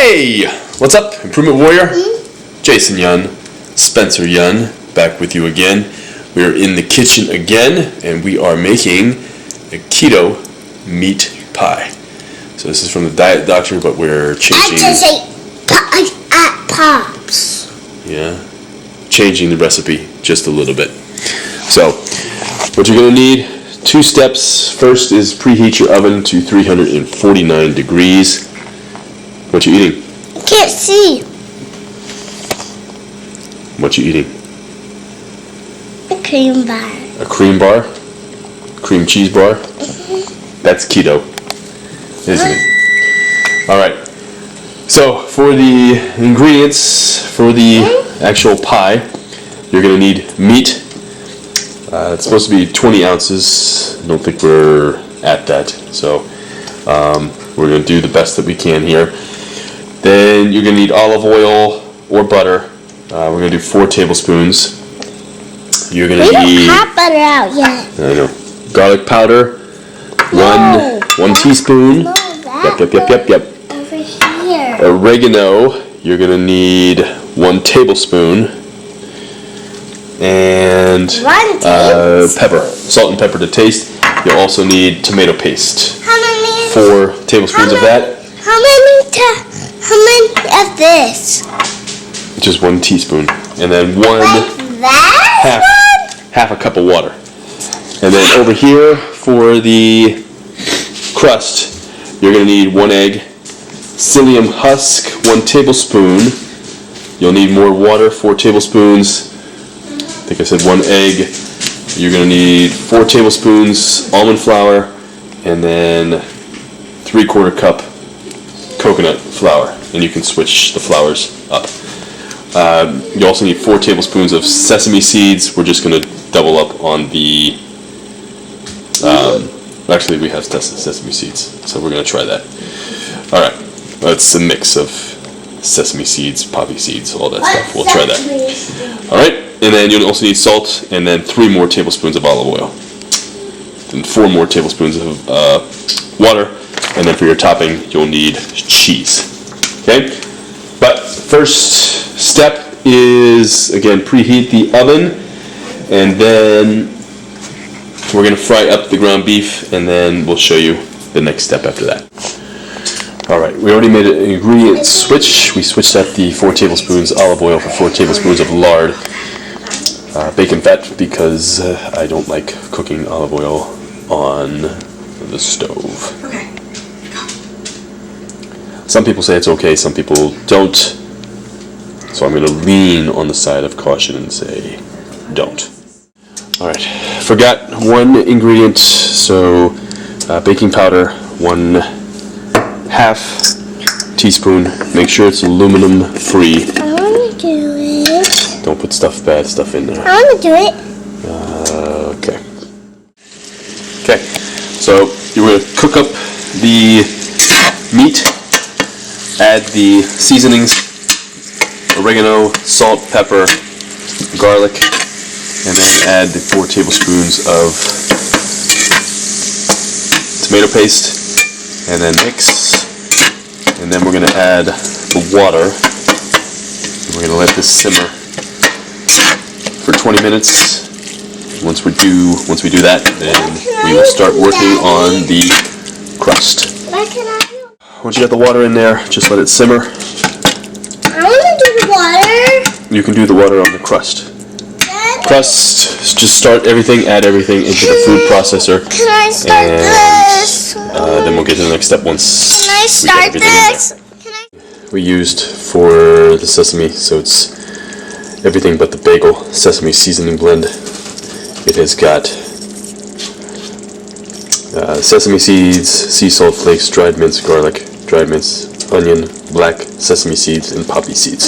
Hey! What's up, Improvement Warrior? Jason Yun, Spencer Yun, back with you again. We are in the kitchen again, and we are making a keto meat pie. So this is from the Diet Doctor, but we're changing... I just ate at Pops. Yeah, changing the recipe just a little bit. So, what you're going to need, 2 steps. First is preheat your oven to 349 degrees. What you eating? Can't see. What you eating? A cream bar. A cream bar? Cream cheese bar? That's keto, isn't it? Alright. So, for the ingredients for the actual pie, you're going to need meat. It's supposed to be 20 ounces. I don't think we're at that. So, we're going to do the best that we can here. Then you're going to need olive oil or butter. We're going to do 4 tablespoons. You're going to need... We don't have butter out yet. I know. Garlic powder. One teaspoon. No, Yep. over here. Oregano. You're going to need 1 tablespoon. And 1 tablespoon. pepper. Salt and pepper to taste. You'll also need tomato paste. How many? 4 tablespoons of that. How many of this? Just 1 teaspoon. And then half a cup of water. And then over here for the crust, you're going to need 1 egg, psyllium husk, 1 tablespoon. You'll need more water, 4 tablespoons. I think I said 1 egg. You're going to need 4 tablespoons almond flour, and then 3/4 cup coconut flour. And you can switch the flours up. You also need 4 tablespoons of sesame seeds. We're just going to double up on the... actually, we have sesame seeds, so we're going to try that. Alright, it's a mix of sesame seeds, poppy seeds, all that stuff. We'll try that. Alright, and then you'll also need salt, and then 3 more tablespoons of olive oil. And 4 more tablespoons of water, and then for your topping, you'll need cheese. Okay? But first step is, again, preheat the oven, and then we're going to fry up the ground beef, and then we'll show you the next step after that. Alright, we already made an ingredient switch. We switched out the 4 tablespoons olive oil for 4 tablespoons of lard. Bacon fat, because I don't like cooking olive oil on the stove. Okay. Some people say it's okay, some people don't. So I'm going to lean on the side of caution and say don't. Alright, forgot 1 ingredient, so baking powder, 1/2 teaspoon. Make sure it's aluminum free. I want to do it. Don't put bad stuff in there. I want to do it. Okay. Okay, so you're going to cook up the meat, add the seasonings, oregano, salt, pepper, garlic, and then add the 4 tablespoons of tomato paste, and then mix, and then we're going to add the water, and we're going to let this simmer for 20 minutes. Once we do that, then we will start working on the crust. Once you got the water in there, just let it simmer. I want to do the water. You can do the water on the crust. Crust, just start everything, add everything into the food processor. Can I start this? Then we'll get to the next step once Can I start this? we used for the sesame, so it's everything but the bagel sesame seasoning blend. It has got sesame seeds, sea salt flakes, dried minced garlic, dried minced onion, black sesame seeds, and poppy seeds.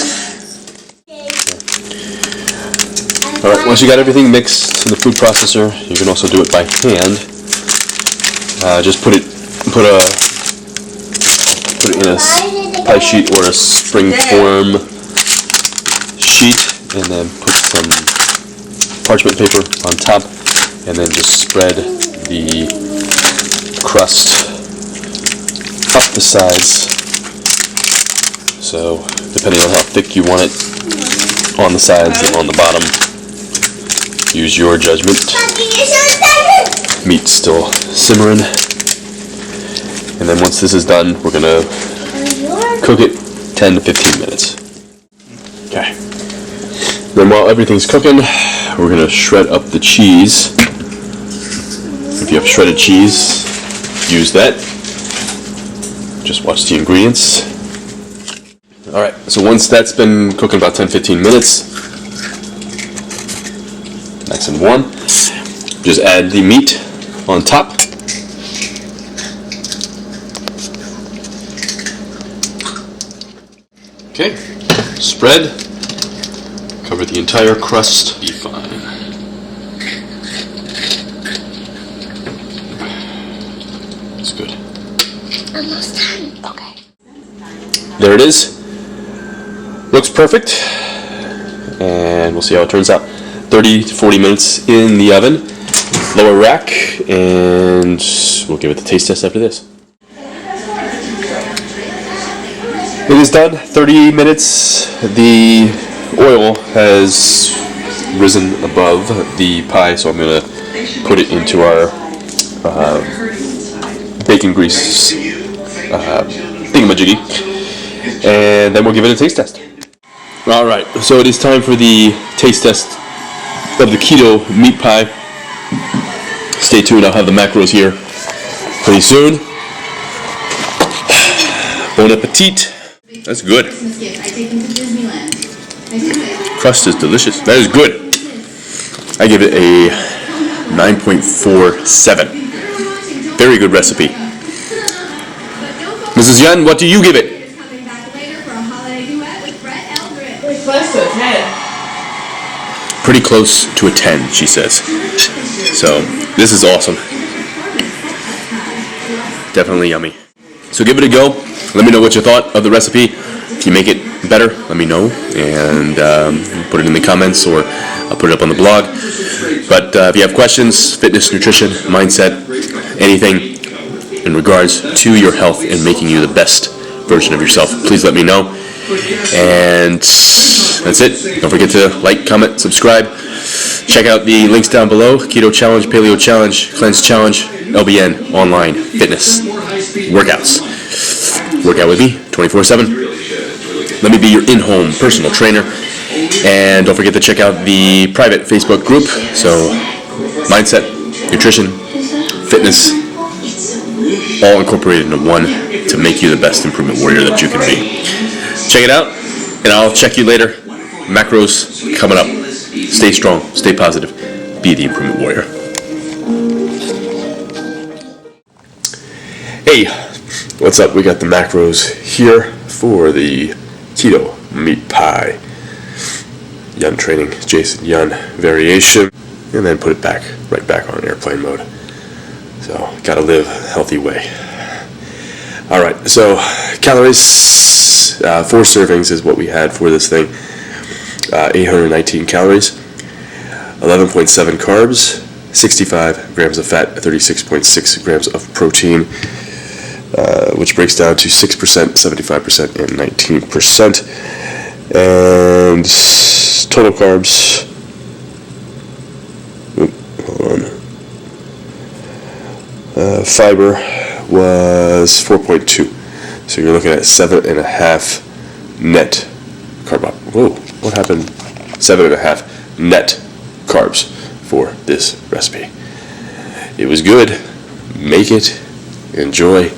Alright, once you got everything mixed in the food processor, you can also do it by hand. Just put it in a pie sheet or a springform sheet, and then put some parchment paper on top, and then just spread the crust up the sides So depending on how thick you want it on the sides and on the bottom, use your judgment. Meat's still simmering. And then once this is done, we're going to cook it 10 to 15 minutes. Okay. Then while everything's cooking, we're going to shred up the cheese. If you have shredded cheese, use that. Just watch the ingredients. Alright, so once that's been cooking about 10-15 minutes, nice and warm, just add the meat on top. Okay, spread, cover the entire crust, be fine. That's good. Almost done. Okay. There it is. Looks perfect. And we'll see how it turns out. 30 to 40 minutes in the oven. Lower rack, and we'll give it the taste test after this. It is done. 30 minutes. The oil has risen above the pie, so I'm going to put it into our bacon grease thingamajiggy, and then we'll give it a taste test. Alright, so it is time for the taste test of the keto meat pie. Stay tuned, I'll have the macros here pretty soon. Bon appetit. That's good. Crust is delicious. That is good. I give it a 9.47. Very good recipe. Mrs. Yun, what do you give it? Close to a 10. Pretty close to a 10, she says. So, this is awesome. Definitely yummy. So give it a go. Let me know what you thought of the recipe. If you make it better, let me know. And put it in the comments, or I'll put it up on the blog. But if you have questions, fitness, nutrition, mindset, anything in regards to your health and making you the best version of yourself, please let me know. And that's it. Don't forget to like, comment, subscribe. Check out the links down below. Keto Challenge, Paleo Challenge, Cleanse Challenge, LBN, online, fitness, workouts. Work out with me 24/7. Let me be your in-home personal trainer. And don't forget to check out the private Facebook group. So, mindset, nutrition, fitness, all incorporated into one to make you the best improvement warrior that you can be. Check it out, and I'll check you later. Macros coming up. Stay strong, stay positive, be the improvement warrior. Hey, what's up? We got the macros here for the keto meat pie. YunTraining, Jason Yun variation, and then put it right back on airplane mode. So, gotta live a healthy way. Alright, so calories, 4 servings is what we had for this thing. 819 calories, 11.7 carbs, 65 grams of fat, 36.6 grams of protein, which breaks down to 6%, 75%, and 19%. And total carbs, fiber was 4.2. So you're looking at 7.5 net carb. Whoa, what happened? 7.5 net carbs for this recipe. It was good. Make it. Enjoy.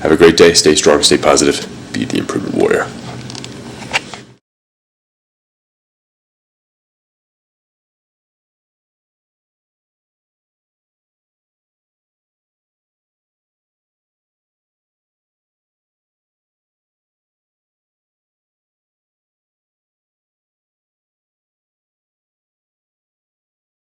Have a great day. Stay strong. Stay positive. Be the improvement warrior.